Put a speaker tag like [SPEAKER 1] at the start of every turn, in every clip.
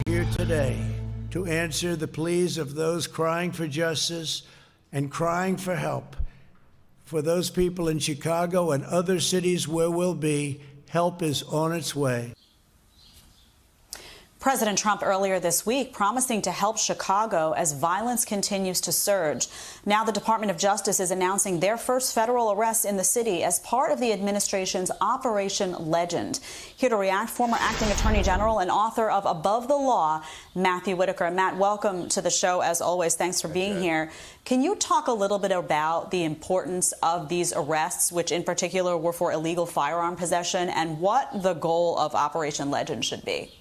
[SPEAKER 1] Here today to answer the pleas of those crying for justice and crying for help. For those people in Chicago and other cities where we'll be, help is on its way.
[SPEAKER 2] President Trump earlier this week promising to help Chicago as violence continues to surge. Now the Department of Justice is announcing their first federal arrest in the city as part of the administration's Operation Legend. Here to react, former acting attorney general and author of Above the Law, Matthew Whitaker. Matt, welcome to the show as always. Thanks for being here. Can you talk a little bit about the importance of these arrests, which in particular were for illegal firearm possession, and what the goal of Operation Legend should be?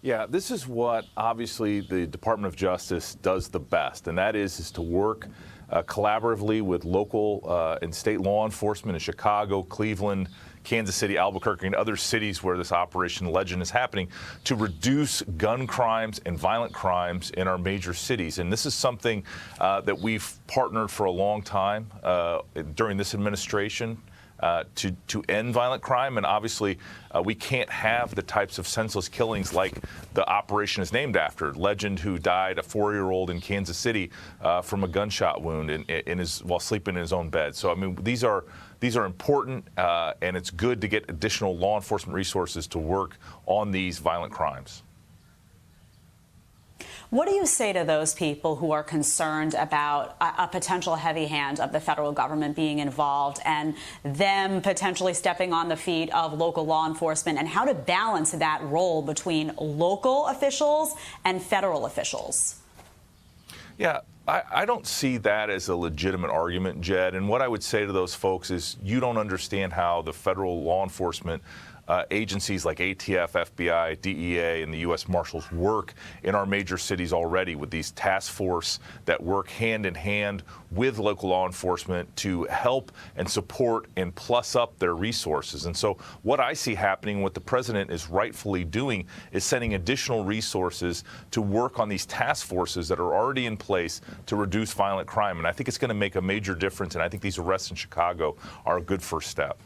[SPEAKER 3] Yeah, this is what obviously the Department of Justice does the best, and that is to work collaboratively with local and state law enforcement in Chicago, Cleveland, Kansas City, Albuquerque, and other cities where this Operation Legend is happening to reduce gun crimes and violent crimes in our major cities. And this is something that we've partnered for a long time during this administration. To end violent crime, and obviously we can't have the types of senseless killings like the operation is named after. Legend, who died, a 4-year-old in Kansas City from a gunshot wound while sleeping in his own bed. So I mean, these are important, and it's good to get additional law enforcement resources to work on these violent crimes.
[SPEAKER 2] What do you say to those people who are concerned about a potential heavy hand of the federal government being involved and them potentially stepping on the feet of local law enforcement, and how to balance that role between local officials and federal officials?
[SPEAKER 3] Yeah, I don't see that as a legitimate argument, Jed. And what I would say to those folks is you don't understand how the federal law enforcement agencies like ATF, FBI, DEA, and the U.S. Marshals work in our major cities already with these task force that work hand in hand with local law enforcement to help and support and plus up their resources. And so what I see happening, what the president is rightfully doing, is sending additional resources to work on these task forces that are already in place to reduce violent crime. And I think it's going to make a major difference, and I think these arrests in Chicago are a good first step.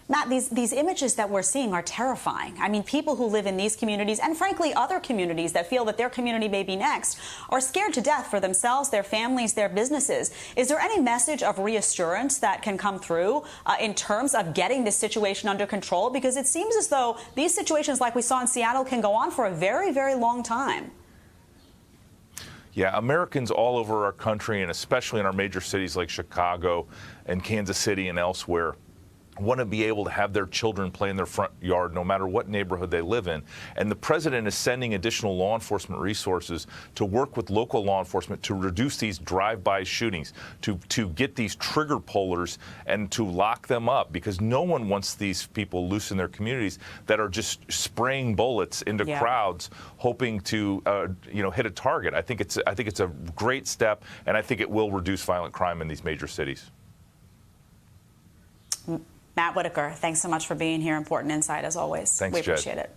[SPEAKER 2] Matt, these images that we're seeing are terrifying. I mean, people who live in these communities, and frankly other communities that feel that their community may be next, are scared to death for themselves, their families, their businesses. Is there any message of reassurance that can come through in terms of getting this situation under control? Because it seems as though these situations like we saw in Seattle can go on for a very, very long time.
[SPEAKER 3] Yeah, Americans all over our country, and especially in our major cities like Chicago and Kansas City and elsewhere, want to be able to have their children play in their front yard no matter what neighborhood they live in. And the president is sending additional law enforcement resources to work with local law enforcement to reduce these drive-by shootings, to get these trigger pullers and to lock them up, because no one wants these people loose in their communities that are just spraying bullets into crowds hoping to hit a target. I think it's a great step, and I think it will reduce violent crime in these major cities.
[SPEAKER 2] Matt Whitaker, thanks so much for being here. Important insight as always.
[SPEAKER 3] Thanks,
[SPEAKER 2] We
[SPEAKER 3] Jed.
[SPEAKER 2] appreciate it.